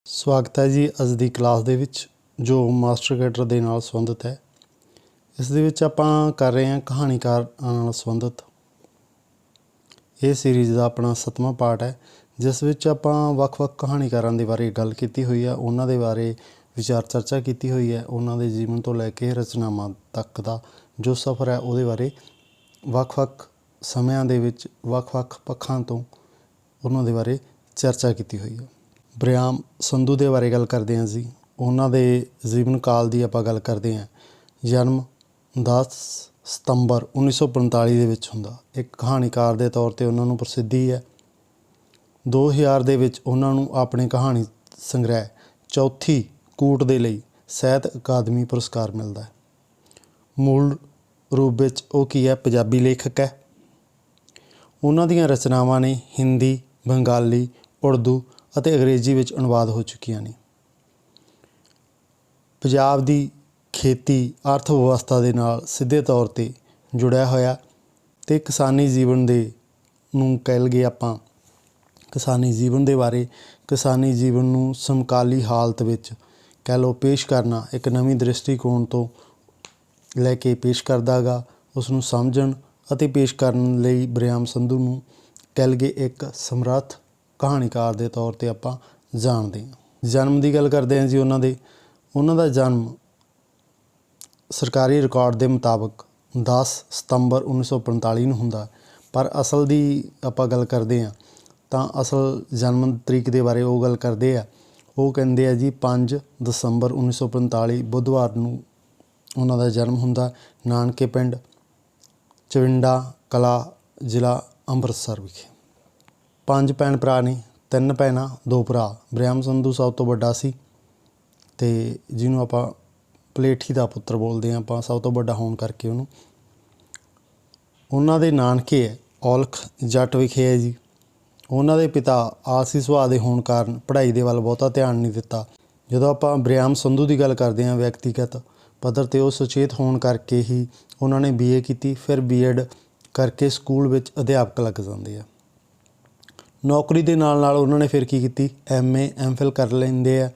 ਸਵਾਗਤ ਹੈ ਜੀ ਅੱਜ ਦੀ ਕਲਾਸ ਦੇ ਵਿੱਚ ਜੋ ਮਾਸਟਰ ਕੈਡਰ ਦੇ ਨਾਲ ਸੰਬੰਧਿਤ ਹੈ। ਇਸ ਦੇ ਵਿੱਚ ਆਪਾਂ ਕਰ ਰਹੇ ਹਾਂ ਕਹਾਣੀਕਾਰ ਨਾਲ ਸੰਬੰਧਿਤ। ਇਹ ਸੀਰੀਜ਼ ਦਾ ਆਪਣਾ 7ਵਾਂ ਪਾਰਟ ਹੈ, ਜਿਸ ਵਿੱਚ ਆਪਾਂ ਵੱਖ-ਵੱਖ ਕਹਾਣੀਕਾਰਾਂ ਦੇ ਬਾਰੇ ਗੱਲ ਕੀਤੀ ਹੋਈ ਹੈ, ਉਹਨਾਂ ਦੇ ਬਾਰੇ ਵਿਚਾਰ ਚਰਚਾ ਕੀਤੀ ਹੋਈ ਹੈ। ਉਹਨਾਂ ਦੇ ਜੀਵਨ ਤੋਂ ਲੈ ਕੇ ਰਚਨਾਵਾਂ ਤੱਕ ਦਾ ਜੋ ਸਫ਼ਰ ਹੈ ਉਹਦੇ ਬਾਰੇ ਵੱਖ-ਵੱਖ ਸਮਿਆਂ ਦੇ ਵਿੱਚ ਵੱਖ-ਵੱਖ ਪੱਖਾਂ ਤੋਂ ਉਹਨਾਂ ਦੇ ਬਾਰੇ ਚਰਚਾ ਕੀਤੀ ਹੋਈ ਹੈ। ਬਰਿਆਮ ਸੰਧੂ ਦੇ ਬਾਰੇ ਗੱਲ ਕਰਦੇ ਹਾਂ ਜੀ। ਉਹਨਾਂ ਦੇ ਜੀਵਨ ਕਾਲ ਦੀ ਆਪਾਂ ਗੱਲ ਕਰਦੇ ਹਾਂ। ਜਨਮ 10 ਸਤੰਬਰ 1945 ਦੇ ਵਿੱਚ ਹੁੰਦਾ। ਇੱਕ ਕਹਾਣੀਕਾਰ ਦੇ ਤੌਰ 'ਤੇ ਉਹਨਾਂ ਨੂੰ ਪ੍ਰਸਿੱਧੀ ਹੈ। 2000 ਦੇ ਵਿੱਚ ਉਹਨਾਂ ਨੂੰ ਆਪਣੇ ਕਹਾਣੀ ਸੰਗ੍ਰਹਿ ਚੌਥੀ ਕੂਟ ਦੇ ਲਈ ਸਾਹਿਤ ਅਕਾਦਮੀ ਪੁਰਸਕਾਰ ਮਿਲਦਾ ਹੈ। ਮੂਲ ਰੂਪ ਵਿੱਚ ਉਹ ਕੀ ਹੈ, ਪੰਜਾਬੀ ਲੇਖਕ ਹੈ। ਉਹਨਾਂ ਦੀਆਂ ਰਚਨਾਵਾਂ ਨੇ ਹਿੰਦੀ, ਬੰਗਾਲੀ, ਉਰਦੂ ਅਤੇ ਅੰਗਰੇਜ਼ੀ ਵਿੱਚ ਅਨੁਵਾਦ ਹੋ ਚੁੱਕੀਆਂ ਨੇ। ਪੰਜਾਬ ਦੀ ਖੇਤੀ ਅਰਥ ਵਿਵਸਥਾ ਦੇ ਨਾਲ ਸਿੱਧੇ ਤੌਰ 'ਤੇ ਜੁੜਿਆ ਹੋਇਆ ਅਤੇ ਕਿਸਾਨੀ ਜੀਵਨ ਦੇ ਨੂੰ ਕਹਿ ਲਈਏ ਆਪਾਂ ਕਿਸਾਨੀ ਜੀਵਨ ਦੇ ਬਾਰੇ, ਕਿਸਾਨੀ ਜੀਵਨ ਨੂੰ ਸਮਕਾਲੀ ਹਾਲਤ ਵਿੱਚ ਕਹਿ ਲਓ ਪੇਸ਼ ਕਰਨਾ ਇੱਕ ਨਵੀਂ ਦ੍ਰਿਸ਼ਟੀਕੋਣ ਤੋਂ ਲੈ ਕੇ ਪੇਸ਼ ਕਰਦਾ ਗਾ। ਉਸ ਨੂੰ ਸਮਝਣ ਅਤੇ ਪੇਸ਼ ਕਰਨ ਲਈ ਬਰਿਆਮ ਸੰਧੂ ਨੂੰ ਕਹਿ ਲਈਏ ਇੱਕ ਸਮਰੱਥ ਕਹਾਣੀਕਾਰ ਦੇ ਤੌਰ 'ਤੇ ਆਪਾਂ ਜਾਣਦੇ ਹਾਂ। ਜਨਮ ਦੀ ਗੱਲ ਕਰਦੇ ਹਾਂ ਜੀ। ਉਹਨਾਂ ਦਾ ਜਨਮ ਸਰਕਾਰੀ ਰਿਕਾਰਡ ਦੇ ਮੁਤਾਬਕ 10 ਸਤੰਬਰ 1945 ਨੂੰ ਹੁੰਦਾ, ਪਰ ਅਸਲ ਦੀ ਆਪਾਂ ਗੱਲ ਕਰਦੇ ਹਾਂ ਤਾਂ ਅਸਲ ਜਨਮ ਤਰੀਕ ਦੇ ਬਾਰੇ ਉਹ ਗੱਲ ਕਰਦੇ ਆ। ਉਹ ਕਹਿੰਦੇ ਆ ਜੀ 5 ਦਸੰਬਰ 1945 ਬੁੱਧਵਾਰ ਨੂੰ ਉਹਨਾਂ ਦਾ ਜਨਮ ਹੁੰਦਾ। ਨਾਨਕੇ ਪਿੰਡ ਚਵਿੰਡਾ ਕਲਾ, ਜ਼ਿਲ੍ਹਾ ਅੰਮ੍ਰਿਤਸਰ ਵਿਖੇ। 5 ਭੈਣ ਭਰਾ ਨੇ, 3 ਭੈਣਾਂ 2 ਭਰਾ। ਬਰਿਆਮ ਸੰਧੂ ਸਭ ਤੋਂ ਵੱਡਾ ਸੀ ਅਤੇ ਜਿਹਨੂੰ ਆਪਾਂ ਪਲੇਠੀ ਦਾ ਪੁੱਤਰ ਬੋਲਦੇ ਹਾਂ ਆਪਾਂ, ਸਭ ਤੋਂ ਵੱਡਾ ਹੋਣ ਕਰਕੇ ਉਹਨੂੰ। ਉਹਨਾਂ ਦੇ ਨਾਨਕੇ ਹੈ ਔਲਖ ਜੱਟ ਵਿਖੇ ਹੈ ਜੀ। ਉਹਨਾਂ ਦੇ ਪਿਤਾ ਆਲਸੀ ਸੁਭਾਅ ਦੇ ਹੋਣ ਕਾਰਨ ਪੜ੍ਹਾਈ ਦੇ ਵੱਲ ਬਹੁਤਾ ਧਿਆਨ ਨਹੀਂ ਦਿੱਤਾ। ਜਦੋਂ ਆਪਾਂ ਬਰਿਆਮ ਸੰਧੂ ਦੀ ਗੱਲ ਕਰਦੇ ਹਾਂ ਵਿਅਕਤੀਗਤ ਪੱਧਰ 'ਤੇ, ਉਹ ਸੁਚੇਤ ਹੋਣ ਕਰਕੇ ਹੀ ਉਹਨਾਂ ਨੇ BA ਕੀਤੀ। ਫਿਰ B.Ed ਕਰਕੇ ਸਕੂਲ ਵਿੱਚ ਅਧਿਆਪਕ ਲੱਗ ਜਾਂਦੇ ਆ। ਨੌਕਰੀ ਦੇ ਨਾਲ ਨਾਲ ਉਹਨਾਂ ਨੇ ਫਿਰ ਕੀ ਕੀਤੀ, MA MPhil ਕਰ ਲੈਂਦੇ ਆ।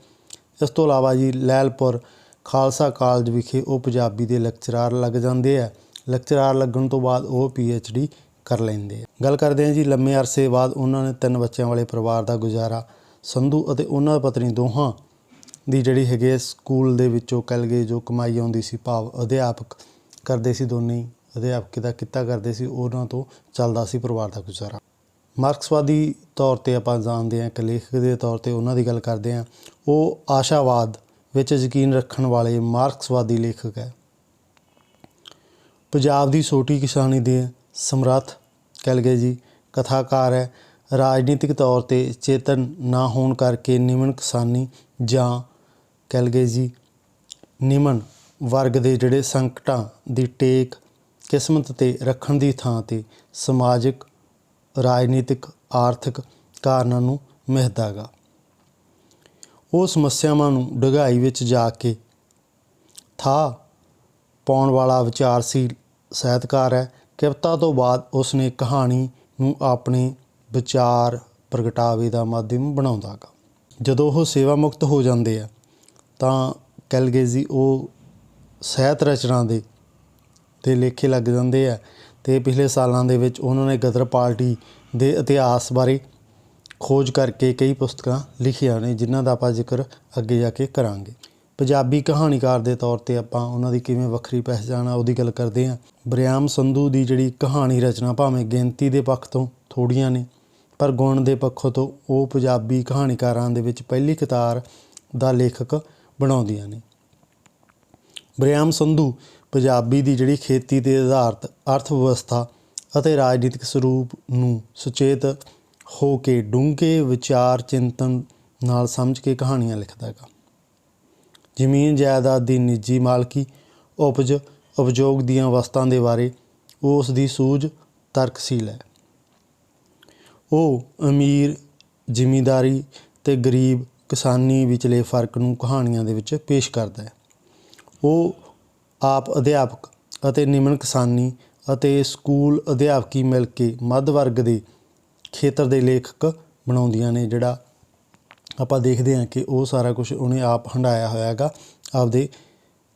ਇਸ ਤੋਂ ਇਲਾਵਾ ਜੀ ਲੈਲਪੁਰ ਖਾਲਸਾ ਕਾਲਜ ਵਿਖੇ ਉਹ ਪੰਜਾਬੀ ਦੇ ਲੈਕਚਰਾਰ ਲੱਗ ਜਾਂਦੇ ਆ। ਲੈਕਚਰਾਰ ਲੱਗਣ ਤੋਂ ਬਾਅਦ ਉਹ PhD ਕਰ ਲੈਂਦੇ ਆ। ਗੱਲ ਕਰਦੇ ਹਾਂ ਜੀ ਲੰਮੇ ਅਰਸੇ ਬਾਅਦ ਉਹਨਾਂ ਨੇ 3 ਬੱਚਿਆਂ ਵਾਲੇ ਪਰਿਵਾਰ ਦਾ ਗੁਜ਼ਾਰਾ ਸੰਧੂ ਅਤੇ ਉਹਨਾਂ ਦੀ ਪਤਨੀ ਦੋਹਾਂ ਦੀ ਜਿਹੜੀ ਹੈਗੇ ਸਕੂਲ ਦੇ ਵਿੱਚੋਂ ਕਹਿ ਲਈਏ ਜੋ ਕਮਾਈ ਆਉਂਦੀ ਸੀ, ਭਾਵ ਅਧਿਆਪਕ ਕਰਦੇ ਸੀ, ਦੋਨੇ ਹੀ ਅਧਿਆਪਕ ਦਾ ਕਿੱਤਾ ਕਰਦੇ ਸੀ, ਉਹਨਾਂ ਤੋਂ ਚੱਲਦਾ ਸੀ ਪਰਿਵਾਰ ਦਾ ਗੁਜ਼ਾਰਾ। ਮਾਰਕਸਵਾਦੀ ਤੌਰ 'ਤੇ ਆਪਾਂ ਜਾਣਦੇ ਹਾਂ, ਇੱਕ ਲੇਖਕ ਦੇ ਤੌਰ 'ਤੇ ਉਹਨਾਂ ਦੀ ਗੱਲ ਕਰਦੇ ਹਾਂ। ਉਹ ਆਸ਼ਾਵਾਦ ਵਿੱਚ ਯਕੀਨ ਰੱਖਣ ਵਾਲੇ ਮਾਰਕਸਵਾਦੀ ਲੇਖਕ ਹੈ। ਪੰਜਾਬ ਦੀ ਛੋਟੀ ਕਿਸਾਨੀ ਦੇ ਸਮਰੱਥ ਕਹਿ ਲਈਏ ਜੀ ਕਥਾਕਾਰ ਹੈ। ਰਾਜਨੀਤਿਕ ਤੌਰ 'ਤੇ ਚੇਤਨ ਨਾ ਹੋਣ ਕਰਕੇ ਨਿਮਨ ਕਿਸਾਨੀ ਜਾਂ ਕਹਿ ਲਈਏ ਜੀ ਨਿਮਨ ਵਰਗ ਦੇ ਜਿਹੜੇ ਸੰਕਟਾਂ ਦੀ ਟੇਕ ਕਿਸਮਤ 'ਤੇ ਰੱਖਣ ਦੀ ਥਾਂ 'ਤੇ ਸਮਾਜਿਕ, ਰਾਜਨੀਤਿਕ, ਆਰਥਿਕ ਕਾਰਨਾਂ ਨੂੰ ਮਿਥਦਾ ਗਾ। ਉਹ ਸਮੱਸਿਆਵਾਂ ਨੂੰ ਡੂੰਘਾਈ ਵਿੱਚ ਜਾ ਕੇ ਥਾਹ ਪਾਉਣ ਵਾਲਾ ਵਿਚਾਰਸ਼ੀਲ ਸਾਹਿਤਕਾਰ ਹੈ। ਕਵਿਤਾ ਤੋਂ ਬਾਅਦ ਉਸ ਨੇ ਕਹਾਣੀ ਨੂੰ ਆਪਣੇ ਵਿਚਾਰ ਪ੍ਰਗਟਾਵੇ ਦਾ ਮਾਧਿਅਮ ਬਣਾਉਂਦਾ ਗਾ। ਜਦੋਂ ਉਹ ਸੇਵਾ ਮੁਕਤ ਹੋ ਜਾਂਦੇ ਆ ਤਾਂ ਕਹਿ ਲਈਏ ਜੀ ਉਹ ਸਾਹਿਤ ਰਚਨਾ ਦੇ ਲੇਖੇ ਲੱਗ ਜਾਂਦੇ ਆ ਅਤੇ ਪਿਛਲੇ ਸਾਲਾਂ ਦੇ ਵਿੱਚ ਉਹਨਾਂ ਨੇ ਗਦਰ ਪਾਰਟੀ ਦੇ ਇਤਿਹਾਸ ਬਾਰੇ ਖੋਜ ਕਰਕੇ ਕਈ ਪੁਸਤਕਾਂ ਲਿਖੀਆਂ ਨੇ, ਜਿਨ੍ਹਾਂ ਦਾ ਆਪਾਂ ਜ਼ਿਕਰ ਅੱਗੇ ਜਾ ਕੇ ਕਰਾਂਗੇ। ਪੰਜਾਬੀ ਕਹਾਣੀਕਾਰ ਦੇ ਤੌਰ 'ਤੇ ਆਪਾਂ ਉਹਨਾਂ ਦੀ ਕਿਵੇਂ ਵੱਖਰੀ ਪਹਿਚਾਣ ਆ ਉਹਦੀ ਗੱਲ ਕਰਦੇ ਹਾਂ। ਬਰਿਆਮ ਸੰਧੂ ਦੀ ਜਿਹੜੀ ਕਹਾਣੀ ਰਚਨਾ ਭਾਵੇਂ ਗਿਣਤੀ ਦੇ ਪੱਖ ਤੋਂ ਥੋੜ੍ਹੀਆਂ ਨੇ, ਪਰ ਗੁਣ ਦੇ ਪੱਖੋਂ ਤੋਂ ਉਹ ਪੰਜਾਬੀ ਕਹਾਣੀਕਾਰਾਂ ਦੇ ਵਿੱਚ ਪਹਿਲੀ ਕਤਾਰ ਦਾ ਲੇਖਕ ਬਣਾਉਂਦੀਆਂ ਨੇ। ਬਰਿਆਮ ਸੰਧੂ ਪੰਜਾਬੀ ਦੀ ਜਿਹੜੀ ਖੇਤੀ 'ਤੇ ਆਧਾਰਿਤ ਅਰਥ ਵਿਵਸਥਾ ਅਤੇ ਰਾਜਨੀਤਿਕ ਸਰੂਪ ਨੂੰ ਸੁਚੇਤ ਹੋ ਕੇ ਡੂੰਘੇ ਵਿਚਾਰ ਚਿੰਤਨ ਨਾਲ ਸਮਝ ਕੇ ਕਹਾਣੀਆਂ ਲਿਖਦਾ ਹੈਗਾ। ਜ਼ਮੀਨ ਜਾਇਦਾਦ ਦੀ ਨਿੱਜੀ ਮਾਲਕੀ, ਉਪਜ ਉਪਯੋਗ ਦੀਆਂ ਵਸਤਾਂ ਦੇ ਬਾਰੇ ਉਸ ਦੀ ਸੂਝ ਤਰਕਸ਼ੀਲ ਹੈ। ਉਹ ਅਮੀਰ ਜ਼ਿਮੀਂਦਾਰੀ ਅਤੇ ਗਰੀਬ ਕਿਸਾਨੀ ਵਿਚਲੇ ਫਰਕ ਨੂੰ ਕਹਾਣੀਆਂ ਦੇ ਵਿੱਚ ਪੇਸ਼ ਕਰਦਾ ਹੈ। ਉਹ ਆਪ ਅਧਿਆਪਕ ਅਤੇ ਨਿਮਨ ਕਿਸਾਨੀ ਅਤੇ ਸਕੂਲ ਅਧਿਆਪਕੀ ਮਿਲ ਕੇ ਮੱਧ ਵਰਗ ਦੇ ਖੇਤਰ ਦੇ ਲੇਖਕ ਬਣਾਉਂਦੀਆਂ ਨੇ, ਜਿਹੜਾ ਆਪਾਂ ਦੇਖਦੇ ਹਾਂ ਕਿ ਉਹ ਸਾਰਾ ਕੁਝ ਉਹਨੇ ਆਪ ਹੰਢਾਇਆ ਹੋਇਆ ਹੈਗਾ, ਆਪਦੇ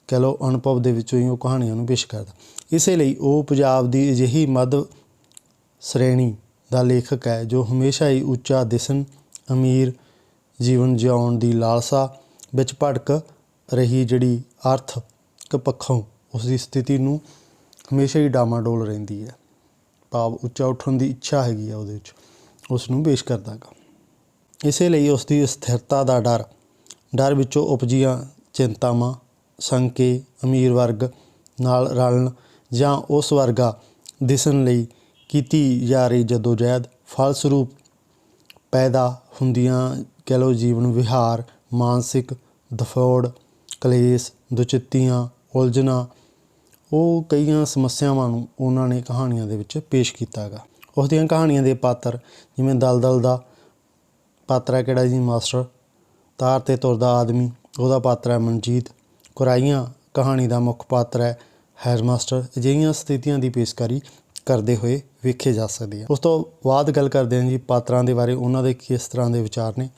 ਕਹਿ ਲਓ ਅਨੁਭਵ ਦੇ ਵਿੱਚੋਂ ਹੀ ਉਹ ਕਹਾਣੀਆਂ ਨੂੰ ਪੇਸ਼ ਕਰਦਾ। ਇਸੇ ਲਈ ਉਹ ਪੰਜਾਬ ਦੀ ਅਜਿਹੀ ਮੱਧ ਸ਼੍ਰੇਣੀ ਦਾ ਲੇਖਕ ਹੈ ਜੋ ਹਮੇਸ਼ਾ ਹੀ ਉੱਚਾ ਦਿਸਣ, ਅਮੀਰ ਜੀਵਨ ਜਿਉਣ ਦੀ ਲਾਲਸਾ ਵਿੱਚ ਭਟਕ ਰਹੀ ਜਿਹੜੀ ਆਰਥਿਕ ਪੱਖੋਂ ਉਸ ਦੀ ਸਥਿਤੀ ਨੂੰ ਹਮੇਸ਼ਾ ਹੀ ਡਾਮਾਡੋਲ ਰਹਿੰਦੀ ਹੈ, ਭਾਵ ਉੱਚਾ ਉੱਠਣ ਦੀ ਇੱਛਾ ਹੈਗੀ ਆ ਉਹਦੇ ਵਿੱਚ, ਉਸ ਨੂੰ ਪੇਸ਼ ਕਰਦਾ ਹੈਗਾ। ਇਸੇ ਲਈ ਉਸ ਦੀ ਸਥਿਰਤਾ ਦਾ ਡਰ ਵਿੱਚੋਂ ਉਪਜੀਆਂ ਚਿੰਤਾਵਾਂ, ਸ਼ੰਕੇ, ਅਮੀਰ ਵਰਗ ਨਾਲ ਰਲਣ ਜਾਂ ਉਸ ਵਰਗਾ ਦਿਸਣ ਲਈ ਕੀਤੀ ਜਾ ਰਹੀ ਜਦੋਜਹਿਦ ਫਲਸਰੂਪ ਪੈਦਾ ਹੁੰਦੀਆਂ ਕਹਿ ਲਓ ਜੀਵਨ ਵਿਹਾਰ, ਮਾਨਸਿਕ ਦਫੌੜ, ਕਲੇਸ਼, ਦੁਚਿੱਤੀਆਂ, ਉਲਝਣਾਂ, ਉਹ ਕਈਆਂ ਸਮੱਸਿਆਵਾਂ ਨੂੰ ਉਹਨਾਂ ਨੇ ਕਹਾਣੀਆਂ ਦੇ ਵਿੱਚ ਪੇਸ਼ ਕੀਤਾ ਹੈਗਾ। ਉਸ ਦੀਆਂ ਕਹਾਣੀਆਂ ਦੇ ਪਾਤਰ ਜਿਵੇਂ ਦਲਦਲ ਦਾ ਪਾਤਰ ਹੈ ਕਿਹੜਾ ਜੀ, ਮਾਸਟਰ। ਤਾਰ 'ਤੇ ਤੁਰਦਾ ਆਦਮੀ, ਉਹਦਾ ਪਾਤਰ ਹੈ ਮਨਜੀਤ। ਕੁਰਾਈਆਂ ਕਹਾਣੀ ਦਾ ਮੁੱਖ ਪਾਤਰ ਹੈ ਹੈਡਮਾਸਟਰ। ਅਜਿਹੀਆਂ ਸਥਿਤੀਆਂ ਦੀ ਪੇਸ਼ਕਾਰੀ ਕਰਦੇ ਹੋਏ ਵੇਖੇ ਜਾ ਸਕਦੇ ਆ। ਉਸ ਤੋਂ ਬਾਅਦ ਗੱਲ ਕਰਦੇ ਹਾਂ ਜੀ ਪਾਤਰਾਂ ਦੇ ਬਾਰੇ, ਉਹਨਾਂ ਦੇ ਕਿਸ ਤਰ੍ਹਾਂ ਦੇ ਵਿਚਾਰ ਨੇ,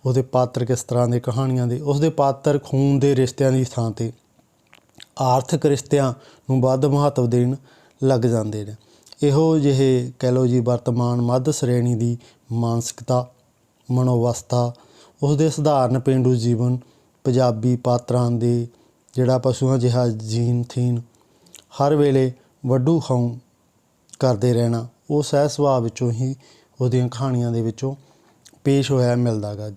ਉਹਦੇ ਪਾਤਰ ਕਿਸ ਤਰ੍ਹਾਂ ਦੇ ਕਹਾਣੀਆਂ ਦੇ। ਉਸਦੇ ਪਾਤਰ ਖੂਨ ਦੇ ਰਿਸ਼ਤਿਆਂ ਦੀ ਥਾਂ 'ਤੇ ਆਰਥਿਕ ਰਿਸ਼ਤਿਆਂ ਨੂੰ ਵੱਧ ਮਹੱਤਵ ਦੇਣ ਲੱਗ ਜਾਂਦੇ ਨੇ। ਇਹੋ ਜਿਹੇ ਕਹਿ ਲਓ ਜੀ ਵਰਤਮਾਨ ਮੱਧ ਸ਼੍ਰੇਣੀ ਦੀ ਮਾਨਸਿਕਤਾ, ਮਨੋਵਸਥਾ, ਉਸਦੇ ਸਧਾਰਨ ਪੇਂਡੂ ਜੀਵਨ, ਪੰਜਾਬੀ ਪਾਤਰਾਂ ਦੇ ਜਿਹੜਾ ਪਸ਼ੂਆਂ ਜਿਹਾ ਜੀਣ ਥੀਣ, ਹਰ ਵੇਲੇ ਵੱਢੂ ਖਾਊ ਕਰਦੇ ਰਹਿਣਾ, ਉਹ ਸਹਿ ਸੁਭਾਅ ਵਿੱਚੋਂ ਹੀ ਉਹਦੀਆਂ ਕਹਾਣੀਆਂ ਦੇ ਵਿੱਚੋਂ ਪੇਸ਼ ਹੋਇਆ ਮਿਲਦਾ ਗਾ।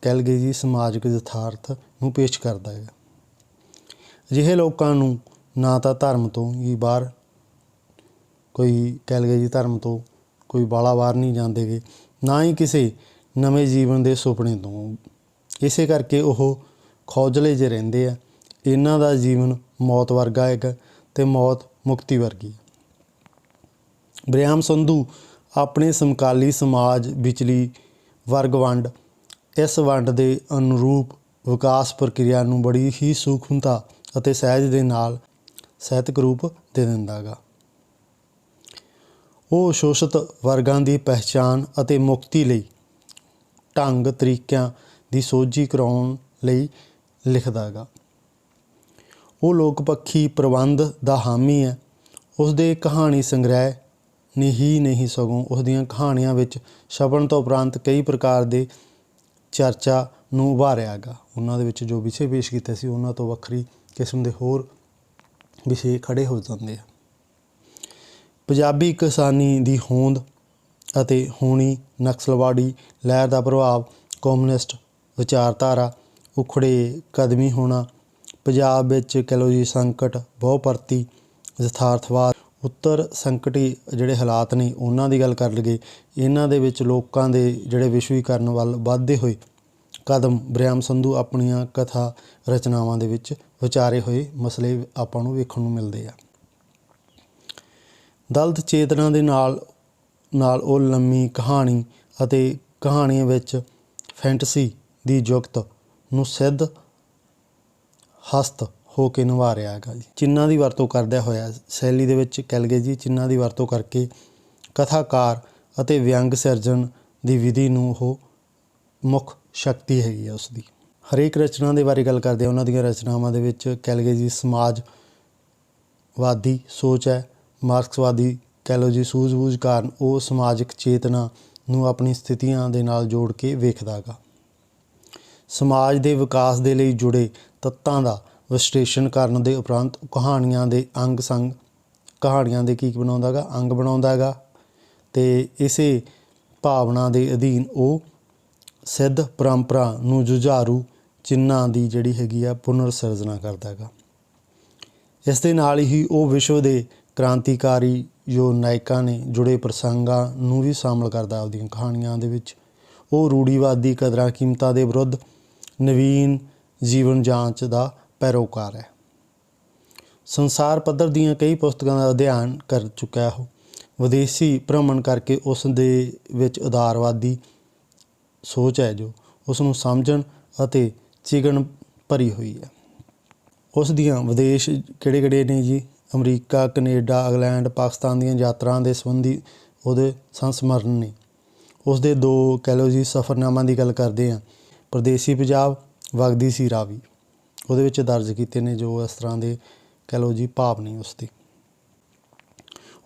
ਕਹਿ ਲਈਏ ਜੀ ਸਮਾਜਿਕ ਯਥਾਰਥ ਨੂੰ ਪੇਸ਼ ਕਰਦਾ ਹੈ। ਅਜਿਹੇ ਲੋਕਾਂ ਨੂੰ ਨਾ ਤਾਂ ਧਰਮ ਤੋਂ ਹੀ ਬਾਹਰ ਕੋਈ ਕਹਿ ਲਈਏ ਜੀ ਧਰਮ ਤੋਂ ਕੋਈ ਬਾਹਲਾ ਬਾਹਰ ਨਹੀਂ ਜਾਂਦੇ ਗੇ, ਨਾ ਹੀ ਕਿਸੇ ਨਵੇਂ ਜੀਵਨ ਦੇ ਸੁਪਨੇ ਤੋਂ। ਇਸੇ ਕਰਕੇ ਉਹ ਖੌਜਲੇ ਜਿਹੇ ਰਹਿੰਦੇ ਆ। ਇਹਨਾਂ ਦਾ ਜੀਵਨ ਮੌਤ ਵਰਗਾ ਹੈਗਾ ਅਤੇ ਮੌਤ ਮੁਕਤੀ ਵਰਗੀ। ਬਰਿਆਮ ਸੰਧੂ ਆਪਣੇ ਸਮਕਾਲੀ ਸਮਾਜ ਵਿਚਲੀ ਵਰਗ ਵੰਡ, ਇਸ ਵੰਡ ਦੇ ਅਨੁਰੂਪ ਵਿਕਾਸ ਪ੍ਰਕਿਰਿਆ ਨੂੰ ਬੜੀ ਹੀ ਸੂਖਮਤਾ ਅਤੇ ਸਹਿਜ ਦੇ ਨਾਲ ਸਾਹਿਤਕ ਰੂਪ ਦੇ ਦਿੰਦਾ ਗਾ। ਉਹ ਸ਼ੋਸ਼ਿਤ ਵਰਗਾਂ ਦੀ ਪਹਿਚਾਣ ਅਤੇ ਮੁਕਤੀ ਲਈ ਢੰਗ ਤਰੀਕਿਆਂ ਦੀ ਸੋਝੀ ਕਰਾਉਣ ਲਈ ਲਿਖਦਾ ਗਾ। ਉਹ ਲੋਕ ਪੱਖੀ ਪ੍ਰਬੰਧ ਦਾ ਹਾਮੀ ਹੈ। ਉਸਦੇ ਕਹਾਣੀ ਸੰਗ੍ਰਹਿ ਨਹੀਂ ਸਗੋਂ ਉਸਦੀਆਂ ਕਹਾਣੀਆਂ ਵਿੱਚ ਛਪਣ ਤੋਂ ਉਪਰੰਤ ਕਈ ਪ੍ਰਕਾਰ ਦੇ ਚਰਚਾ ਨੂੰ ਉਭਾਰਿਆ ਗਾ। ਉਹਨਾਂ ਦੇ ਵਿੱਚ ਜੋ ਵਿਸ਼ੇ ਪੇਸ਼ ਕੀਤੇ ਸੀ ਉਹਨਾਂ ਤੋਂ ਵੱਖਰੀ ਕਿਸਮ ਦੇ ਹੋਰ ਵਿਸ਼ੇ ਖੜ੍ਹੇ ਹੋ ਜਾਂਦੇ ਆ। ਪੰਜਾਬੀ ਕਿਸਾਨੀ ਦੀ ਹੋਂਦ ਅਤੇ ਹੋਣੀ, ਨਕਸਲਵਾੜੀ ਲਹਿਰ ਦਾ ਪ੍ਰਭਾਵ, ਕਮਿਊਨਿਸਟ ਵਿਚਾਰਧਾਰਾ, ਉਖੜੇ ਕਦਮੀ ਹੋਣਾ, ਪੰਜਾਬ ਵਿੱਚ ਕਹਿ ਲਓ ਜੀ ਸੰਕਟ, ਬਹੁਪਰਤੀ, ਯਥਾਰਥਵਾਦ, ਉੱਤਰ ਸੰਕਟੀ ਜਿਹੜੇ ਹਾਲਾਤ ਨੇ ਉਹਨਾਂ ਦੀ ਗੱਲ ਕਰ ਲਈਏ। ਇਹਨਾਂ ਦੇ ਵਿੱਚ ਲੋਕਾਂ ਦੇ ਜਿਹੜੇ ਵਿਸ਼ਵੀਕਰਨ ਵੱਲ ਵੱਧਦੇ ਹੋਏ ਕਦਮ ਬਰਿਆਮ ਸੰਧੂ ਆਪਣੀਆਂ ਕਥਾ ਰਚਨਾਵਾਂ ਦੇ ਵਿੱਚ ਵਿਚਾਰੇ ਹੋਏ ਮਸਲੇ ਆਪਾਂ ਨੂੰ ਵੇਖਣ ਨੂੰ ਮਿਲਦੇ ਆ। ਦਲਿਤ ਚੇਤਨਾ ਦੇ ਨਾਲ ਉਹ ਲੰਮੀ ਕਹਾਣੀ ਅਤੇ ਕਹਾਣੀਆਂ ਵਿੱਚ ਫੈਂਟਸੀ ਦੀ ਜੁਗਤ ਨੂੰ ਸਿੱਧ ਹਸਤ ਹੋ ਕੇ ਨਿਭਾ ਰਿਹਾ ਹੈਗਾ ਜੀ। ਚਿੰਨ੍ਹਾਂ ਦੀ ਵਰਤੋਂ ਕਰਦਿਆਂ ਹੋਇਆ ਸ਼ੈਲੀ ਦੇ ਵਿੱਚ ਕਹਿ ਲਈਏ ਜੀ ਚਿੰਨ੍ਹਾਂ ਦੀ ਵਰਤੋਂ ਕਰਕੇ ਕਥਾਕਾਰ ਅਤੇ ਵਿਅੰਗ ਸਿਰਜਣ ਦੀ ਵਿਧੀ ਨੂੰ ਉਹ ਮੁੱਖ ਸ਼ਕਤੀ ਹੈਗੀ ਆ ਉਸਦੀ। ਹਰੇਕ ਰਚਨਾ ਦੇ ਬਾਰੇ ਗੱਲ ਕਰਦੇ ਆ, ਉਹਨਾਂ ਦੀਆਂ ਰਚਨਾਵਾਂ ਦੇ ਵਿੱਚ ਕਹਿ ਲਈਏ ਜੀ ਸਮਾਜਵਾਦੀ ਸੋਚ ਹੈ, ਮਾਰਕਸਵਾਦੀ ਕਹਿ ਲਓ ਜੀ ਸੂਝ-ਬੂਝ ਕਾਰਨ ਉਹ ਸਮਾਜਿਕ ਚੇਤਨਾ ਨੂੰ ਆਪਣੀ ਸਥਿਤੀਆਂ ਦੇ ਨਾਲ ਜੋੜ ਕੇ ਵੇਖਦਾ ਗਾ। ਸਮਾਜ ਦੇ ਵਿਕਾਸ ਦੇ ਲਈ ਜੁੜੇ ਤੱਤਾਂ ਦਾ ਵਿਸ਼ਲੇਸ਼ਣ ਕਰਨ ਦੇ ਉਪਰੰਤ ਕਹਾਣੀਆਂ ਦੇ ਕਹਾਣੀਆਂ ਦੇ ਕੀ ਬਣਾਉਂਦਾ ਗਾ, ਅੰਗ ਬਣਾਉਂਦਾ ਹੈਗਾ ਅਤੇ ਇਸੇ ਭਾਵਨਾ ਦੇ ਅਧੀਨ ਉਹ ਸਿੱਧ ਪਰੰਪਰਾ ਨੂੰ ਜੁਝਾਰੂ ਚਿੰਨ੍ਹਾਂ ਦੀ ਜਿਹੜੀ ਹੈਗੀ ਆ ਪੁਨਰ ਸਿਰਜਣਾ ਕਰਦਾ ਹੈਗਾ। ਇਸ ਦੇ ਨਾਲ ਹੀ ਉਹ ਵਿਸ਼ਵ ਦੇ ਕ੍ਰਾਂਤੀਕਾਰੀ ਜੋ ਨਾਇਕਾਂ ਨੇ ਜੁੜੇ ਪ੍ਰਸੰਗਾਂ ਨੂੰ ਵੀ ਸ਼ਾਮਲ ਕਰਦਾ ਆਪਦੀਆਂ ਕਹਾਣੀਆਂ ਦੇ ਵਿੱਚ। ਉਹ ਰੂੜੀਵਾਦੀ ਕਦਰਾਂ ਕੀਮਤਾਂ ਦੇ ਵਿਰੁੱਧ ਨਵੀਨ ਜੀਵਨ ਜਾਂਚ ਦਾ ਪੈਰੋਕਾਰ ਹੈ। ਸੰਸਾਰ ਪੱਧਰ ਦੀਆਂ ਕਈ ਪੁਸਤਕਾਂ ਦਾ ਅਧਿਐਨ ਕਰ ਚੁੱਕਿਆ ਉਹ। ਵਿਦੇਸ਼ੀ ਭ੍ਰਮਣ ਕਰਕੇ ਉਸ ਦੇ ਵਿੱਚ ਉਦਾਰਵਾਦੀ ਸੋਚ ਹੈ ਜੋ ਉਸ ਨੂੰ ਸਮਝਣ ਅਤੇ ਚਿਗਣ ਭਰੀ ਹੋਈ ਹੈ। ਉਸ ਦੀਆਂ ਵਿਦੇਸ਼ ਕਿਹੜੇ ਨੇ ਜੀ, ਅਮਰੀਕਾ, ਕਨੇਡਾ, ਇੰਗਲੈਂਡ, ਪਾਕਿਸਤਾਨ ਦੀਆਂ ਯਾਤਰਾ ਦੇ ਸੰਬੰਧੀ ਉਹਦੇ ਸੰਸਮਰਨ ਨੇ। ਉਸ ਦੇ ਦੋ ਕਹਿ ਲਓ ਜੀ ਸਫ਼ਰਨਾਮਿਆਂ ਦੀ ਗੱਲ ਕਰਦੇ ਹਾਂ। ਪਰਦੇਸੀ ਪੰਜਾਬ, ਵਗਦੀ ਸੀ ਰਾਵੀ, ਉਹਦੇ ਵਿੱਚ ਦਰਜ ਕੀਤੇ ਨੇ ਜੋ ਇਸ ਤਰ੍ਹਾਂ ਦੇ ਕਹਿ ਲਓ ਜੀ ਭਾਵ ਨੇ ਉਸ ਦੇ।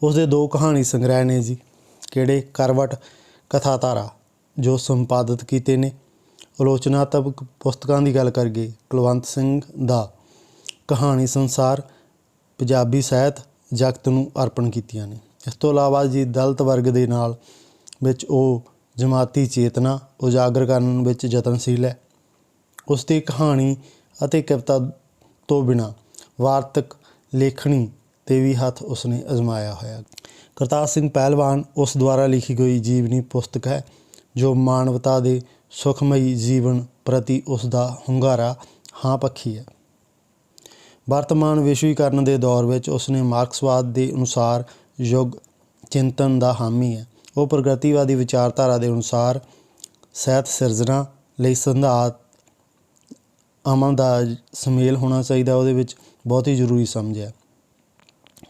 ਉਸ ਦੇ ਦੋ ਕਹਾਣੀ ਸੰਗ੍ਰਹਿ ਨੇ ਜੀ, ਕਿਹੜੇ? ਕਰਵਟ ਕਥਾ ਧਾਰਾ, ਜੋ ਸੰਪਾਦਿਤ ਕੀਤੇ ਨੇ। ਆਲੋਚਨਾਤਮਕ ਪੁਸਤਕਾਂ ਦੀ ਗੱਲ ਕਰੀਏ, ਕੁਲਵੰਤ ਸਿੰਘ ਦਾ ਕਹਾਣੀ ਸੰਸਾਰ, ਪੰਜਾਬੀ ਸਾਹਿਤ ਜਗਤ ਨੂੰ ਅਰਪਣ ਕੀਤੀਆਂ ਨੇ। ਇਸ ਤੋਂ ਇਲਾਵਾ ਜੀ ਦਲਿਤ ਵਰਗ ਦੇ ਨਾਲ ਵਿੱਚ ਉਹ ਜਮਾਤੀ ਚੇਤਨਾ ਉਜਾਗਰ ਕਰਨ ਵਿੱਚ ਯਤਨਸ਼ੀਲ ਹੈ। ਉਸ ਦੀ ਕਹਾਣੀ ਅਤੇ ਕਵਿਤਾ ਤੋਂ ਬਿਨਾਂ ਵਾਰਤਕ ਲੇਖਣੀ 'ਤੇ ਵੀ ਹੱਥ ਉਸਨੇ ਅਜ਼ਮਾਇਆ ਹੋਇਆ। ਕਰਤਾਰ ਸਿੰਘ ਪਹਿਲਵਾਨ ਉਸ ਦੁਆਰਾ ਲਿਖੀ ਗਈ ਜੀਵਨੀ ਪੁਸਤਕ ਹੈ ਜੋ ਮਾਨਵਤਾ ਦੇ ਸੁਖਮਈ ਜੀਵਨ ਪ੍ਰਤੀ ਉਸ ਦਾ ਹੁੰਗਾਰਾ ਹਾਂ ਪੱਖੀ ਹੈ। ਵਰਤਮਾਨ ਵਿਸ਼ਵੀਕਰਨ ਦੇ ਦੌਰ ਵਿੱਚ ਉਸਨੇ ਮਾਰਕਸਵਾਦ ਦੇ ਅਨੁਸਾਰ ਯੁੱਗ ਚਿੰਤਨ ਦਾ ਹਾਮੀ ਹੈ। ਉਹ ਪ੍ਰਗਤੀਵਾਦੀ ਵਿਚਾਰਧਾਰਾ ਦੇ ਅਨੁਸਾਰ ਸਾਹਿਤ ਸਿਰਜਣਾ ਲਈ ਸਿਧਾਂਤ ਅਮਨ ਦਾ ਸੁਮੇਲ ਹੋਣਾ ਚਾਹੀਦਾ, ਉਹਦੇ ਵਿੱਚ ਬਹੁਤ ਹੀ ਜ਼ਰੂਰੀ ਸਮਝਿਆ।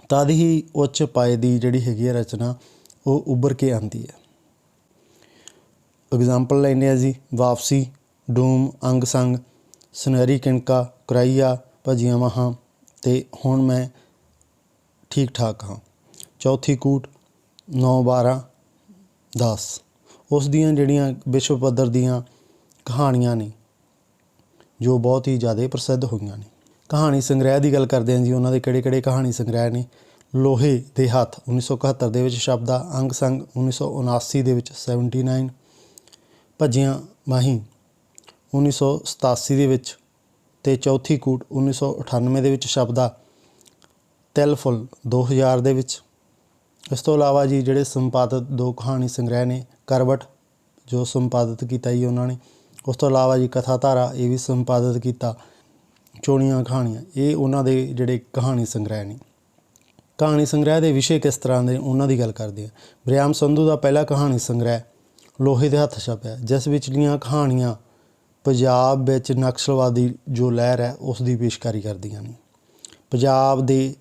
ਤਦ ਹੀ ਉੱਚ ਪਾਏ ਦੀ ਜਿਹੜੀ ਹੈਗੀ ਹੈ ਰਚਨਾ ਉਹ ਉੱਭਰ ਕੇ ਆਉਂਦੀ ਹੈ। ਐਗਜ਼ਾਮਪਲ ਲੈਂਦੇ ਹਾਂ ਜੀ, ਵਾਪਸੀ, ਡੂਮ, ਅੰਗ ਸੰਗ, ਸੁਨਹਿਰੀ ਕਿਣਕਾ, ਕੁਰਾਈਆ, ਭੱਜੀਆਂ ਬਾਹਾਂ ਅਤੇ ਹੁਣ ਮੈਂ ਠੀਕ ਠਾਕ ਹਾਂ। ਚੌਥੀ ਕੂਟ, 9/12/10 ਉਸ ਦੀਆਂ ਜਿਹੜੀਆਂ ਵਿਸ਼ਵ ਪੱਧਰ ਦੀਆਂ ਕਹਾਣੀਆਂ ਨੇ ਜੋ ਬਹੁਤ ਹੀ ਜ਼ਿਆਦਾ ਪ੍ਰਸਿੱਧ ਹੋਈਆਂ ਨੇ। ਕਹਾਣੀ ਸੰਗ੍ਰਹਿ ਦੀ ਗੱਲ ਕਰਦੇ ਹਾਂ ਜੀ, ਉਹਨਾਂ ਦੇ ਕਿਹੜੇ ਕਿਹੜੇ ਕਹਾਣੀ ਸੰਗ੍ਰਹਿ ਨੇ? ਲੋਹੇ ਦੇ ਹੱਥ 1971 ਦੇ ਵਿੱਚ ਛਪਦਾ, ਅੰਗ ਸੰਗ 1979 ਦੇ ਵਿੱਚ 79, ਭੱਜੀਆਂ ਬਾਹੀਂ 1987 ਦੇ ਵਿੱਚ ਅਤੇ ਚੌਥੀ ਕੂਟ 1998 ਦੇ ਵਿੱਚ ਛਪਦਾ, ਤਿਲ ਫੁੱਲ 2000 ਦੇ ਵਿੱਚ। ਇਸ ਤੋਂ ਇਲਾਵਾ ਜੀ ਜਿਹੜੇ ਸੰਪਾਦਿਤ ਦੋ ਕਹਾਣੀ ਸੰਗ੍ਰਹਿ ਨੇ, ਕਰਵਟ ਜੋ ਸੰਪਾਦਿਤ ਕੀਤਾ ਜੀ ਉਹਨਾਂ ਨੇ। ਉਸ ਤੋਂ ਇਲਾਵਾ ਜੀ ਕਥਾ ਧਾਰਾ, ਇਹ ਵੀ ਸੰਪਾਦਿਤ ਕੀਤਾ। ਚੋਣੀਆਂ ਕਹਾਣੀਆਂ, ਇਹ ਉਹਨਾਂ ਦੇ ਜਿਹੜੇ ਕਹਾਣੀ ਸੰਗ੍ਰਹਿ ਨੇ। ਕਹਾਣੀ ਸੰਗ੍ਰਹਿ ਦੇ ਵਿਸ਼ੇ ਕਿਸ ਤਰ੍ਹਾਂ ਦੇ ਉਹਨਾਂ ਦੀ ਗੱਲ ਕਰਦੇ ਹਾਂ। ਬਰਿਆਮ ਸੰਧੂ ਦਾ ਪਹਿਲਾ ਕਹਾਣੀ ਸੰਗ੍ਰਹਿ ਲੋਹੇ ਦੇ ਹੱਥ ਛਪਿਆ, ਜਿਸ ਵਿਚਲੀਆਂ ਕਹਾਣੀਆਂ ਪੰਜਾਬ ਵਿੱਚ ਨਕਸਲਵਾਦੀ ਜੋ ਲਹਿਰ ਹੈ ਉਸ ਦੀ ਪੇਸ਼ਕਾਰੀ ਕਰਦੀਆਂ ਨੇ। ਪੰਜਾਬ ਦੇ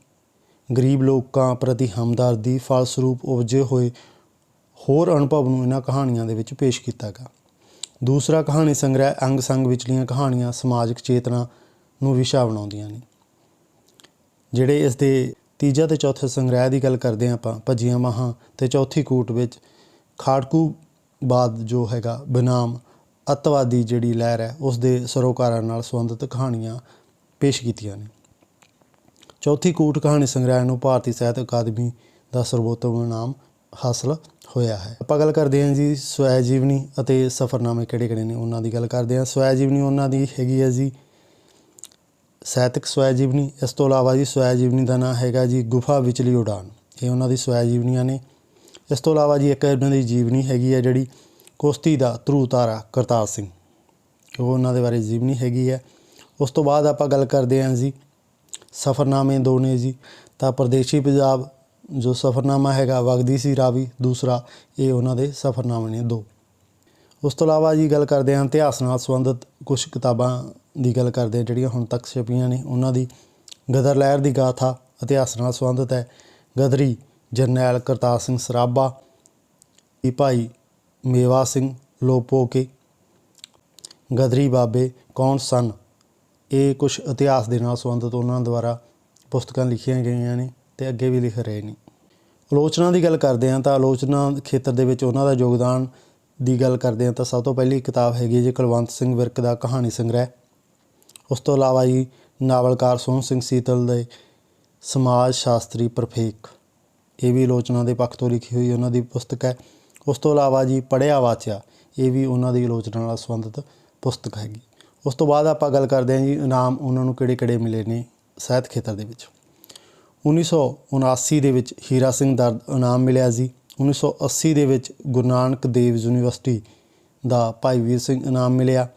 ਗਰੀਬ ਲੋਕਾਂ ਪ੍ਰਤੀ ਹਮਦਰਦੀ ਫਲਸਰੂਪ ਉਪਜੇ ਹੋਏ ਹੋਰ ਅਨੁਭਵ ਨੂੰ ਇਹਨਾਂ ਕਹਾਣੀਆਂ ਦੇ ਵਿੱਚ ਪੇਸ਼ ਕੀਤਾ ਗਿਆ। ਦੂਸਰਾ ਕਹਾਣੀ ਸੰਗ੍ਰਹਿ ਅੰਗ ਸੰਗ ਵਿਚਲੀਆਂ ਕਹਾਣੀਆਂ ਸਮਾਜਿਕ ਚੇਤਨਾ ਨੂੰ ਵਿਸ਼ਾ ਬਣਾਉਂਦੀਆਂ ਨੇ। ਜਿਹੜੇ ਇਸ ਦੇ ਤੀਜਾ ਅਤੇ ਚੌਥੇ ਸੰਗ੍ਰਹਿ ਦੀ ਗੱਲ ਕਰਦੇ ਹਾਂ ਆਪਾਂ, ਭੱਜੀਆਂ ਬਾਹਾਂ ਅਤੇ ਚੌਥੀ ਕੂਟ ਵਿੱਚ ਖਾੜਕੂਬਾਦ ਜੋ ਹੈਗਾ ਬਨਾਮ ਅੱਤਵਾਦੀ ਜਿਹੜੀ ਲਹਿਰ ਹੈ ਉਸ ਦੇ ਸਰੋਕਾਰਾਂ ਨਾਲ ਸੰਬੰਧਿਤ ਕਹਾਣੀਆਂ ਪੇਸ਼ ਕੀਤੀਆਂ ਨੇ। ਚੌਥੀ ਕੂਟ ਕਹਾਣੀ ਸੰਗ੍ਰਹਿ ਨੂੰ ਭਾਰਤੀ ਸਾਹਿਤ ਅਕਾਦਮੀ ਦਾ ਸਰਵੋਤਮ ਇਨਾਮ ਹਾਸਲ ਹੋਇਆ ਹੈ। ਆਪਾਂ ਗੱਲ ਕਰਦੇ ਹਾਂ ਜੀ ਸਵੈ ਜੀਵਨੀ ਅਤੇ ਸਫ਼ਰਨਾਮੇ ਕਿਹੜੇ ਕਿਹੜੇ ਨੇ ਉਹਨਾਂ ਦੀ ਗੱਲ ਕਰਦੇ ਹਾਂ। ਸਵੈ ਜੀਵਨੀ ਉਹਨਾਂ ਦੀ ਹੈਗੀ ਹੈ ਜੀ ਸਾਹਿਤਕ ਸਵੈ ਜੀਵਨੀ। ਇਸ ਤੋਂ ਇਲਾਵਾ ਜੀ ਸਵੈ ਜੀਵਨੀ ਦਾ ਨਾਂ ਹੈਗਾ ਜੀ ਗੁਫਾ ਵਿਚਲੀ ਉਡਾਨ, ਇਹ ਉਹਨਾਂ ਦੀ ਸਵੈ ਜੀਵਨੀਆਂ ਨੇ। ਇਸ ਤੋਂ ਇਲਾਵਾ ਜੀ ਇੱਕ ਇਹਨਾਂ ਦੀ ਜੀਵਨੀ ਹੈਗੀ ਹੈ ਜਿਹੜੀ ਕੁਸ਼ਤੀ ਦਾ ਧਰੂ ਤਾਰਾ ਕਰਤਾਰ ਸਿੰਘ, ਉਹ ਉਹਨਾਂ ਦੇ ਬਾਰੇ ਜੀਵਨੀ ਹੈਗੀ ਹੈ। ਉਸ ਤੋਂ ਬਾਅਦ ਆਪਾਂ ਗੱਲ ਕਰਦੇ ਹਾਂ ਜੀ ਸਫ਼ਰਨਾਮੇ ਦੋ ਨੇ ਜੀ, ਤਾਂ ਪਰਦੇਸੀ ਪੰਜਾਬ ਜੋ ਸਫ਼ਰਨਾਮਾ ਹੈਗਾ, ਵਗਦੀ ਸੀ ਰਾਵੀ ਦੂਸਰਾ, ਇਹ ਉਹਨਾਂ ਦੇ ਸਫ਼ਰਨਾਮੇ ਨੇ ਦੋ। ਉਸ ਤੋਂ ਇਲਾਵਾ ਜੀ ਗੱਲ ਕਰਦੇ ਹਾਂ ਇਤਿਹਾਸ ਨਾਲ ਸੰਬੰਧਿਤ ਕੁਛ ਕਿਤਾਬਾਂ ਦੀ ਗੱਲ ਕਰਦੇ ਹਾਂ ਜਿਹੜੀਆਂ ਹੁਣ ਤੱਕ ਛਪੀਆਂ ਨੇ ਉਹਨਾਂ ਦੀ। ਗਦਰ ਲਹਿਰ ਦੀ ਗਾਥਾ ਇਤਿਹਾਸ ਨਾਲ ਸੰਬੰਧਿਤ ਹੈ। ਗਦਰੀ ਜਰਨੈਲ ਕਰਤਾਰ ਸਿੰਘ ਸਰਾਭਾ, ਭਾਈ ਮੇਵਾ ਸਿੰਘ ਲੋਪੋਕੇ, ਗਦਰੀ ਬਾਬੇ ਕੌਣ ਸਨ, ਇਹ ਕੁਛ ਇਤਿਹਾਸ ਦੇ ਨਾਲ ਸੰਬੰਧਿਤ ਉਹਨਾਂ ਦੁਆਰਾ ਪੁਸਤਕਾਂ ਲਿਖੀਆਂ ਗਈਆਂ ਨੇ ਅਤੇ ਅੱਗੇ ਵੀ ਲਿਖ ਰਹੇ ਨੇ। ਆਲੋਚਨਾ ਦੀ ਗੱਲ ਕਰਦੇ ਹਾਂ ਤਾਂ ਆਲੋਚਨਾ ਖੇਤਰ ਦੇ ਵਿੱਚ ਉਹਨਾਂ ਦਾ ਯੋਗਦਾਨ ਦੀ ਗੱਲ ਕਰਦੇ ਹਾਂ ਤਾਂ ਸਭ ਤੋਂ ਪਹਿਲੀ ਕਿਤਾਬ ਹੈਗੀ ਜੀ ਕੁਲਵੰਤ ਸਿੰਘ ਵਿਰਕ ਦਾ ਕਹਾਣੀ ਸੰਗ੍ਰਹਿ। ਉਸ ਤੋਂ ਇਲਾਵਾ ਜੀ ਨਾਵਲਕਾਰ ਸੋਹਣ ਸਿੰਘ ਸੀਤਲ ਦੇ ਸਮਾਜ ਸ਼ਾਸਤਰੀ ਪ੍ਰਫੇਕ, ਇਹ ਵੀ ਆਲੋਚਨਾ ਦੇ ਪੱਖ ਤੋਂ ਲਿਖੀ ਹੋਈ ਉਹਨਾਂ ਦੀ ਪੁਸਤਕ ਹੈ। ਉਸ ਤੋਂ ਇਲਾਵਾ ਜੀ ਪੜ੍ਹਿਆ ਵਾਚਿਆ, ਇਹ ਵੀ ਉਹਨਾਂ ਦੀ ਆਲੋਚਨਾ ਨਾਲ ਸੰਬੰਧਿਤ ਪੁਸਤਕ ਹੈਗੀ। ਉਸ ਤੋਂ ਬਾਅਦ ਆਪਾਂ ਗੱਲ ਕਰਦੇ ਹਾਂ ਜੀ ਇਨਾਮ ਉਹਨਾਂ ਨੂੰ ਕਿਹੜੇ ਕਿਹੜੇ ਮਿਲੇ ਨੇ ਸਾਹਿਤ ਖੇਤਰ ਦੇ ਵਿੱਚ। 1979 ਦੇ ਵਿੱਚ ਹੀਰਾ ਸਿੰਘ ਦਰਦ ਇਨਾਮ ਮਿਲਿਆ ਜੀ। 1980 ਦੇ ਵਿੱਚ ਗੁਰੂ ਨਾਨਕ ਦੇਵ ਯੂਨੀਵਰਸਿਟੀ ਦਾ ਭਾਈ ਵੀਰ ਸਿੰਘ ਇਨਾਮ ਮਿਲਿਆ।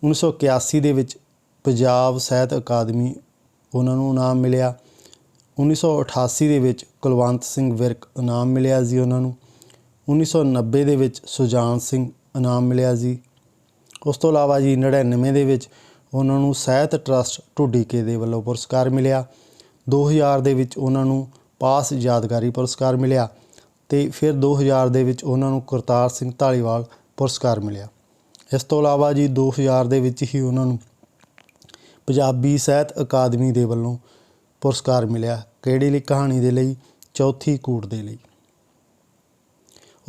1981 ਦੇ ਵਿੱਚ ਪੰਜਾਬ ਸਾਹਿਤ ਅਕਾਦਮੀ ਉਹਨਾਂ ਨੂੰ ਇਨਾਮ ਮਿਲਿਆ। 1988 ਦੇ ਵਿੱਚ ਕੁਲਵੰਤ ਸਿੰਘ ਵਿਰਕ ਇਨਾਮ ਮਿਲਿਆ ਜੀ ਉਹਨਾਂ ਨੂੰ। 1990 ਦੇ ਵਿੱਚ ਸੁਜਾਨ ਸਿੰਘ ਇਨਾਮ ਮਿਲਿਆ ਜੀ। ਉਸ ਤੋਂ ਇਲਾਵਾ ਜੀ 99 ਦੇ ਵਿੱਚ ਉਹਨਾਂ ਨੂੰ ਸਾਹਿਤ ਟਰੱਸਟ ਢੁੱਡੀਕੇ ਦੇ ਵੱਲੋਂ ਪੁਰਸਕਾਰ ਮਿਲਿਆ। 2000 ਦੇ ਵਿੱਚ ਉਹਨਾਂ ਨੂੰ ਪਾਸ ਯਾਦਗਾਰੀ ਪੁਰਸਕਾਰ ਮਿਲਿਆ ਤੇ ਫਿਰ 2000 ਦੇ ਵਿੱਚ ਉਹਨਾਂ ਨੂੰ ਕਰਤਾਰ ਸਿੰਘ ਧਾਲੀਵਾਲ ਪੁਰਸਕਾਰ ਮਿਲਿਆ। ਇਸ ਤੋਂ ਇਲਾਵਾ ਜੀ 2000 ਦੇ ਵਿੱਚ ਹੀ ਉਹਨਾਂ ਨੂੰ ਪੰਜਾਬੀ ਸਾਹਿਤ ਅਕਾਦਮੀ ਦੇ ਵੱਲੋਂ ਪੁਰਸਕਾਰ ਮਿਲਿਆ। ਕਿਹੜੀ ਲਈ? ਕਹਾਣੀ ਦੇ ਲਈ, ਚੌਥੀ ਕੂਟ ਦੇ ਲਈ।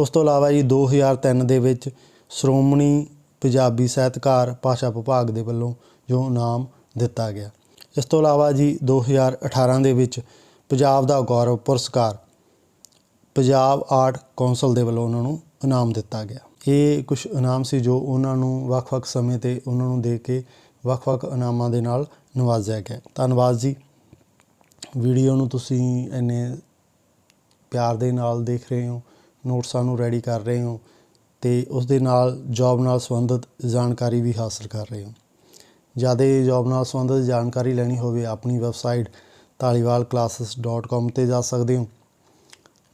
ਉਸ ਤੋਂ ਇਲਾਵਾ ਜੀ 2003 ਦੇ ਵਿੱਚ ਸ਼੍ਰੋਮਣੀ ਪੰਜਾਬੀ ਸਾਹਿਤਕਾਰ ਭਾਸ਼ਾ ਵਿਭਾਗ ਦੇ ਵੱਲੋਂ ਜੋ ਇਨਾਮ ਦਿੱਤਾ ਗਿਆ। ਇਸ ਤੋਂ ਇਲਾਵਾ ਜੀ 2018 ਦੇ ਵਿੱਚ ਪੰਜਾਬ ਦਾ ਗੌਰਵ ਪੁਰਸਕਾਰ ਪੰਜਾਬ ਆਰਟ ਕੌਂਸਲ ਦੇ ਵੱਲੋਂ ਉਹਨਾਂ ਨੂੰ ਇਨਾਮ ਦਿੱਤਾ ਗਿਆ। ਇਹ ਕੁਝ ਇਨਾਮ ਸੀ ਜੋ ਉਹਨਾਂ ਨੂੰ ਵੱਖ-ਵੱਖ ਸਮੇਂ 'ਤੇ ਉਹਨਾਂ ਨੂੰ ਦੇ ਕੇ ਵੱਖ-ਵੱਖ ਇਨਾਮਾਂ ਦੇ ਨਾਲ ਨਵਾਜ਼ਿਆ ਗਿਆ। ਧੰਨਵਾਦ ਜੀ। ਵੀਡੀਓ ਨੂੰ ਤੁਸੀਂ ਇੰਨੇ ਪਿਆਰ ਦੇ ਨਾਲ ਦੇਖ ਰਹੇ ਹੋ, ਨੋਟਸਾਂ ਨੂੰ ਰੈਡੀ ਕਰ ਰਹੇ ਹੋ ਅਤੇ ਉਸ ਦੇ ਨਾਲ ਜੋਬ ਨਾਲ ਸੰਬੰਧਿਤ ਜਾਣਕਾਰੀ ਵੀ ਹਾਸਲ ਕਰ ਰਹੇ ਹੋ। ਜ਼ਿਆਦਾ ਜੋਬ ਨਾਲ ਸੰਬੰਧਿਤ ਜਾਣਕਾਰੀ ਲੈਣੀ ਹੋਵੇ ਆਪਣੀ ਵੈਬਸਾਈਟ dhaliwalclasses.com 'ਤੇ ਜਾ ਸਕਦੇ ਹੋ।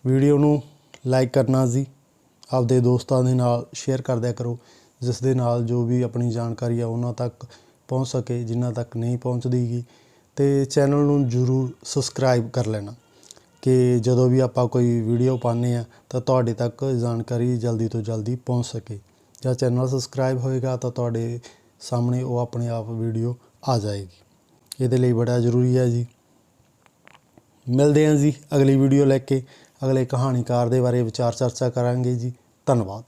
ਵੀਡੀਓ ਨੂੰ ਲਾਈਕ ਕਰਨਾ ਜੀ, ਆਪਦੇ ਦੋਸਤਾਂ ਦੇ ਨਾਲ ਸ਼ੇਅਰ ਕਰ ਦਿਆ ਕਰੋ, ਜਿਸ ਦੇ ਨਾਲ ਜੋ ਵੀ ਆਪਣੀ ਜਾਣਕਾਰੀ ਆ ਉਹਨਾਂ ਤੱਕ ਪਹੁੰਚ ਸਕੇ, ਜਿਨ੍ਹਾਂ ਤੱਕ ਨਹੀਂ ਪਹੁੰਚਦੀ ਗੀ। ਅਤੇ ਚੈਨਲ ਨੂੰ ਜ਼ਰੂਰ ਸਬਸਕ੍ਰਾਈਬ ਕਰ ਲੈਣਾ ਕਿ ਜਦੋਂ ਵੀ ਆਪਾਂ ਕੋਈ ਵੀਡੀਓ ਪਾਉਂਦੇ ਹਾਂ ਤਾਂ ਤੁਹਾਡੇ ਤੱਕ ਜਾਣਕਾਰੀ ਜਲਦੀ ਤੋਂ ਜਲਦੀ ਪਹੁੰਚ ਸਕੇ। ਜਾਂ ਚੈਨਲ ਸਬਸਕ੍ਰਾਈਬ ਹੋਏਗਾ ਤਾਂ ਤੁਹਾਡੇ ਸਾਹਮਣੇ ਉਹ ਆਪਣੇ ਆਪ ਵੀਡੀਓ ਆ ਜਾਏਗੀ। ਇਹਦੇ ਲਈ ਬੜਾ ਜ਼ਰੂਰੀ ਹੈ ਜੀ। ਮਿਲਦੇ ਹਾਂ ਜੀ ਅਗਲੀ ਵੀਡੀਓ ਲੈ ਕੇ। ਅਗਲੇ ਕਹਾਣੀਕਾਰ ਦੇ ਬਾਰੇ ਵਿਚਾਰ ਚਰਚਾ ਕਰਾਂਗੇ ਜੀ। ਧੰਨਵਾਦ।